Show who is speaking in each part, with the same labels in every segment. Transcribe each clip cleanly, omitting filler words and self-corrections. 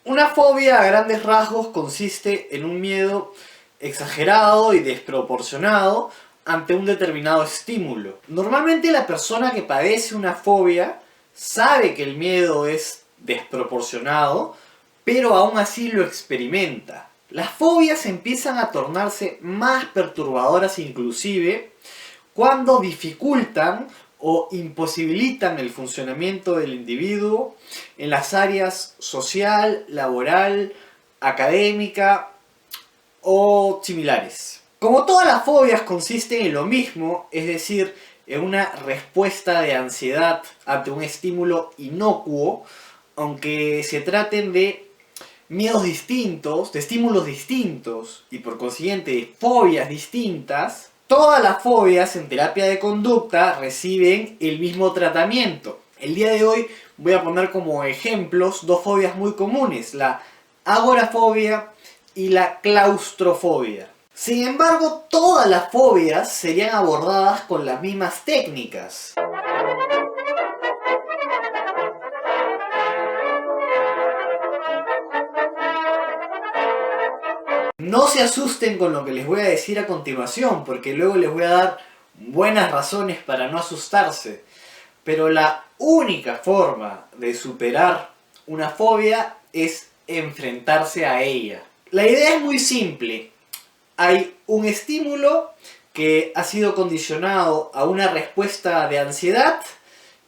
Speaker 1: Una fobia a grandes rasgos consiste en un miedo exagerado y desproporcionado ante un determinado estímulo. Normalmente la persona que padece una fobia sabe que el miedo es desproporcionado, pero aún así lo experimenta. Las fobias empiezan a tornarse más perturbadoras inclusive cuando dificultan o imposibilitan el funcionamiento del individuo en las áreas social, laboral, académica o similares. Como todas las fobias consisten en lo mismo, es decir, en una respuesta de ansiedad ante un estímulo inocuo, aunque se traten de miedos distintos, de estímulos distintos y por consiguiente de fobias distintas, todas las fobias en terapia de conducta reciben el mismo tratamiento. El día de hoy voy a poner como ejemplos dos fobias muy comunes, la agorafobia y la claustrofobia. Sin embargo, todas las fobias serían abordadas con las mismas técnicas. No se asusten con lo que les voy a decir a continuación, porque luego les voy a dar buenas razones para no asustarse. Pero la única forma de superar una fobia es enfrentarse a ella. La idea es muy simple. Hay un estímulo que ha sido condicionado a una respuesta de ansiedad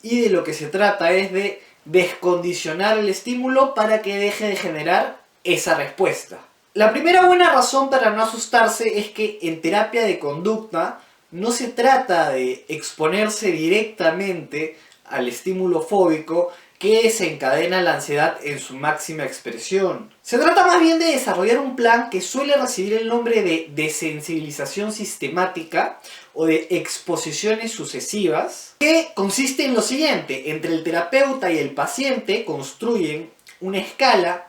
Speaker 1: y de lo que se trata es de descondicionar el estímulo para que deje de generar esa respuesta. La primera buena razón para no asustarse es que en terapia de conducta no se trata de exponerse directamente al estímulo fóbico que desencadena la ansiedad en su máxima expresión. Se trata más bien de desarrollar un plan que suele recibir el nombre de desensibilización sistemática o de exposiciones sucesivas, que consiste en lo siguiente: entre el terapeuta y el paciente construyen una escala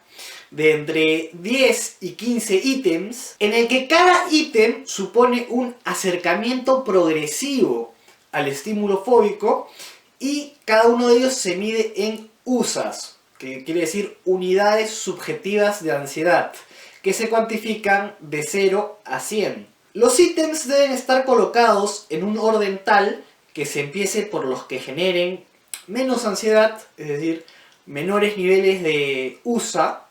Speaker 1: de entre 10 y 15 ítems, en el que cada ítem supone un acercamiento progresivo al estímulo fóbico y cada uno de ellos se mide en USAs, que quiere decir unidades subjetivas de ansiedad, que se cuantifican de 0 a 100. Los ítems deben estar colocados en un orden tal que se empiece por los que generen menos ansiedad, es decir, menores niveles de USA,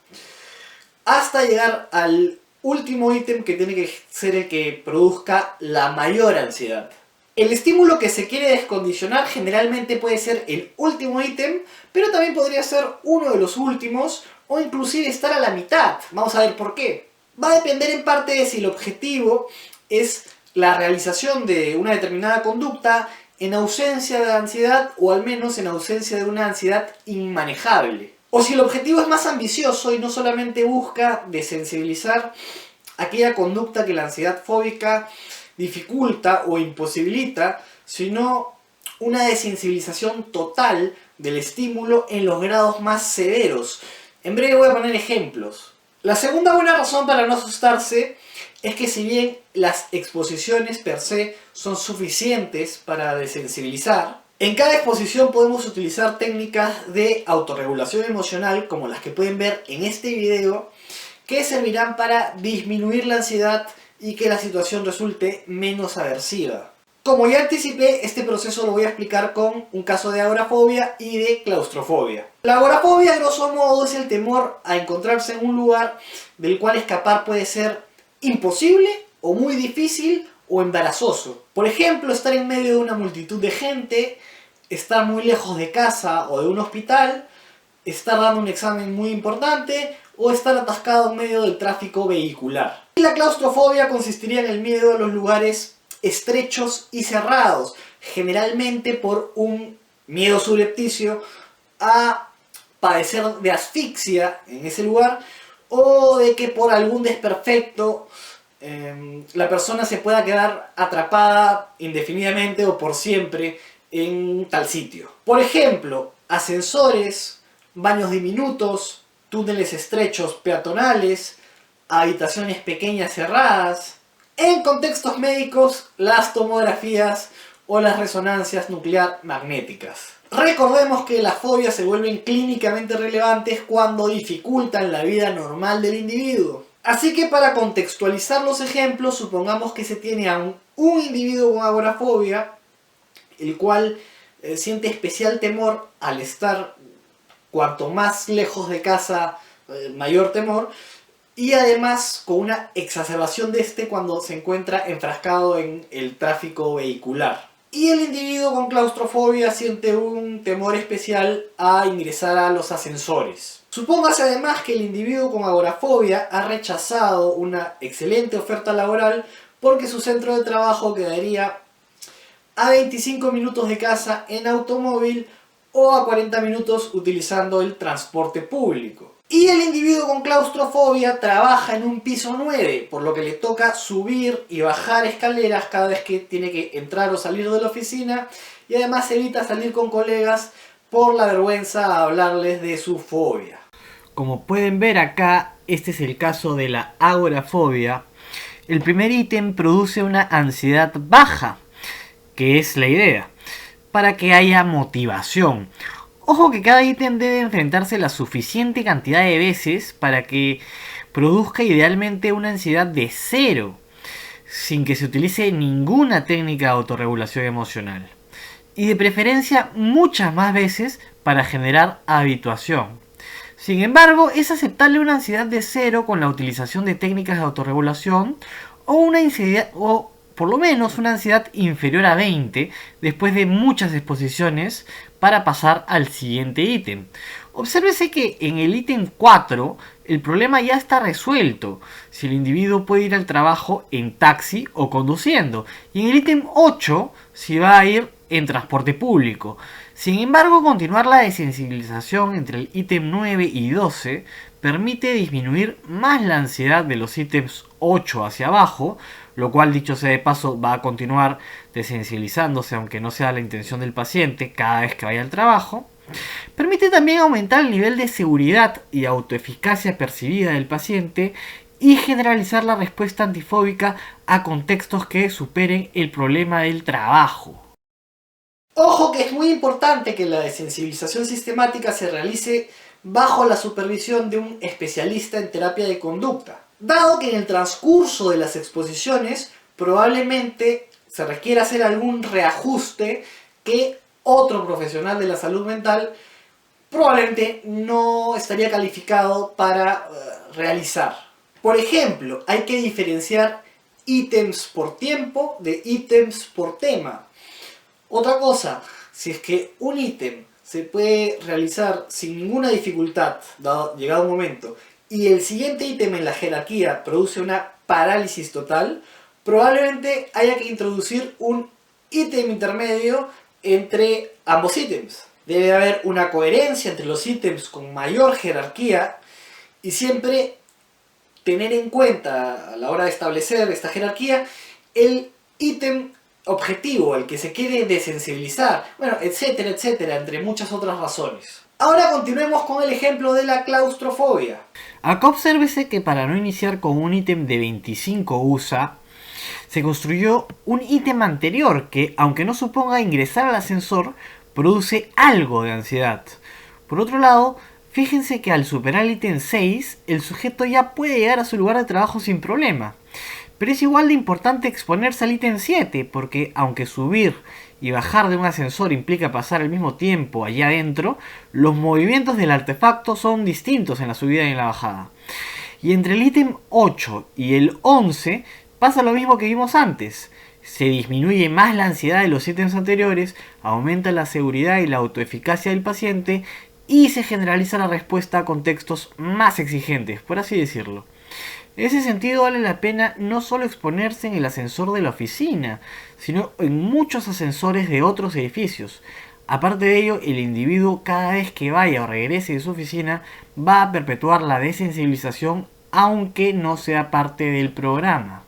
Speaker 1: hasta llegar al último ítem que tiene que ser el que produzca la mayor ansiedad. El estímulo que se quiere descondicionar generalmente puede ser el último ítem, pero también podría ser uno de los últimos o inclusive estar a la mitad. Vamos a ver por qué. Va a depender en parte de si el objetivo es la realización de una determinada conducta en ausencia de ansiedad o al menos en ausencia de una ansiedad inmanejable. O si el objetivo es más ambicioso y no solamente busca desensibilizar aquella conducta que la ansiedad fóbica dificulta o imposibilita, sino una desensibilización total del estímulo en los grados más severos. En breve voy a poner ejemplos. La segunda buena razón para no asustarse es que si bien las exposiciones per se son suficientes para desensibilizar, en cada exposición podemos utilizar técnicas de autorregulación emocional como las que pueden ver en este video, que servirán para disminuir la ansiedad y que la situación resulte menos aversiva. Como ya anticipé, este proceso lo voy a explicar con un caso de agorafobia y de claustrofobia. La agorafobia, grosso modo, es el temor a encontrarse en un lugar del cual escapar puede ser imposible o muy difícil o embarazoso. Por ejemplo, estar en medio de una multitud de gente, estar muy lejos de casa o de un hospital, estar dando un examen muy importante o estar atascado en medio del tráfico vehicular. Y la claustrofobia consistiría en el miedo a los lugares estrechos y cerrados, generalmente por un miedo subrepticio a padecer de asfixia en ese lugar o de que por algún desperfecto la persona se pueda quedar atrapada indefinidamente o por siempre en tal sitio. Por ejemplo, ascensores, baños diminutos, túneles estrechos peatonales, habitaciones pequeñas cerradas. En contextos médicos, las tomografías o las resonancias nuclear magnéticas. Recordemos que las fobias se vuelven clínicamente relevantes cuando dificultan la vida normal del individuo. Así que para contextualizar los ejemplos, supongamos que se tiene a un individuo con agorafobia, el cual siente especial temor al estar cuanto más lejos de casa, mayor temor, y además con una exacerbación de este cuando se encuentra enfrascado en el tráfico vehicular. Y el individuo con claustrofobia siente un temor especial a ingresar a los ascensores. Supóngase además que el individuo con agorafobia ha rechazado una excelente oferta laboral porque su centro de trabajo quedaría a 25 minutos de casa en automóvil o a 40 minutos utilizando el transporte público. Y el individuo con claustrofobia trabaja en un piso 9, por lo que le toca subir y bajar escaleras cada vez que tiene que entrar o salir de la oficina, y además evita salir con colegas por la vergüenza a hablarles de su fobia. Como pueden ver acá, este es el caso de la agorafobia. El primer ítem produce una ansiedad baja, que es la idea, para que haya motivación. Ojo que cada ítem debe enfrentarse la suficiente cantidad de veces para que produzca idealmente una ansiedad de 0, sin que se utilice ninguna técnica de autorregulación emocional. Y de preferencia muchas más veces para generar habituación. Sin embargo, es aceptable una ansiedad de 0 con la utilización de técnicas de autorregulación o una ansiedad, o por lo menos una ansiedad inferior a 20 después de muchas exposiciones para pasar al siguiente ítem. Obsérvese que en el ítem 4 el problema ya está resuelto, si el individuo puede ir al trabajo en taxi o conduciendo, y en el ítem 8 si va a ir en transporte público. Sin embargo, continuar la desensibilización entre el ítem 9 y 12 permite disminuir más la ansiedad de los ítems 8 hacia abajo, lo cual, dicho sea de paso, va a continuar desensibilizándose, aunque no sea la intención del paciente, cada vez que vaya al trabajo. Permite también aumentar el nivel de seguridad y autoeficacia percibida del paciente y generalizar la respuesta antifóbica a contextos que superen el problema del trabajo. Ojo que es muy importante que la desensibilización sistemática se realice bajo la supervisión de un especialista en terapia de conducta, dado que en el transcurso de las exposiciones probablemente se requiera hacer algún reajuste que otro profesional de la salud mental probablemente no estaría calificado para realizar. Por ejemplo, hay que diferenciar ítems por tiempo de ítems por tema. Otra cosa, si es que un ítem se puede realizar sin ninguna dificultad, llegado un momento, y el siguiente ítem en la jerarquía produce una parálisis total, probablemente haya que introducir un ítem intermedio entre ambos ítems. Debe haber una coherencia entre los ítems con mayor jerarquía y siempre tener en cuenta a la hora de establecer esta jerarquía el ítem objetivo, el que se quiere desensibilizar, bueno, etcétera, etcétera, entre muchas otras razones. Ahora continuemos con el ejemplo de la claustrofobia. Acá obsérvese que para no iniciar con un ítem de 25 USA, se construyó un ítem anterior que, aunque no suponga ingresar al ascensor, produce algo de ansiedad. Por otro lado, fíjense que al superar el ítem 6, el sujeto ya puede llegar a su lugar de trabajo sin problema. Pero es igual de importante exponerse al ítem 7, porque aunque subir y bajar de un ascensor implica pasar el mismo tiempo allá adentro, los movimientos del artefacto son distintos en la subida y en la bajada. Y entre el ítem 8 y el 11 pasa lo mismo que vimos antes. Se disminuye más la ansiedad de los ítems anteriores, aumenta la seguridad y la autoeficacia del paciente y se generaliza la respuesta a contextos más exigentes, por así decirlo. En ese sentido vale la pena no solo exponerse en el ascensor de la oficina, sino en muchos ascensores de otros edificios. Aparte de ello, el individuo cada vez que vaya o regrese de su oficina va a perpetuar la desensibilización aunque no sea parte del programa.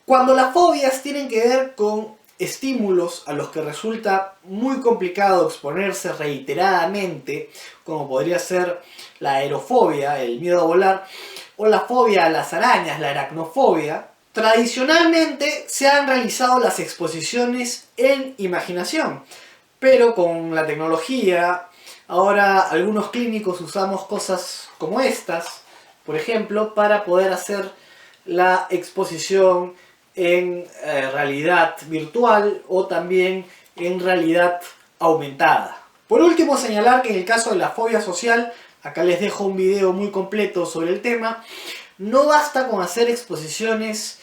Speaker 1: Cuando las fobias tienen que ver con estímulos a los que resulta muy complicado exponerse reiteradamente, como podría ser la aerofobia, el miedo a volar, o la fobia a las arañas, la aracnofobia, Tradicionalmente se han realizado las exposiciones en imaginación, pero con la tecnología, ahora algunos clínicos usamos cosas como estas, por ejemplo, para poder hacer la exposición en realidad virtual o también en realidad aumentada. Por último, señalar que en el caso de la fobia social, acá les dejo un video muy completo sobre el tema, no basta con hacer exposiciones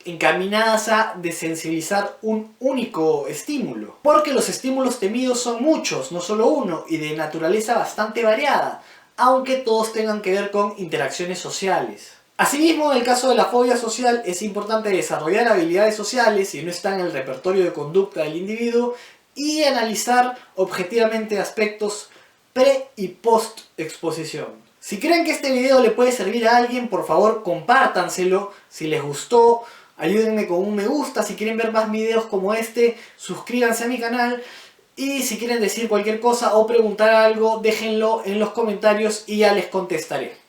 Speaker 1: encaminadas a desensibilizar un único estímulo, porque los estímulos temidos son muchos, no solo uno, y de naturaleza bastante variada, aunque todos tengan que ver con interacciones sociales. Asimismo, en el caso de la fobia social, es importante desarrollar habilidades sociales si no están en el repertorio de conducta del individuo y analizar objetivamente aspectos pre y post exposición. Si creen que este video le puede servir a alguien, por favor compártanselo. Si les gustó, ayúdenme con un me gusta. Si quieren ver más videos como este, suscríbanse a mi canal. Y si quieren decir cualquier cosa o preguntar algo, déjenlo en los comentarios y ya les contestaré.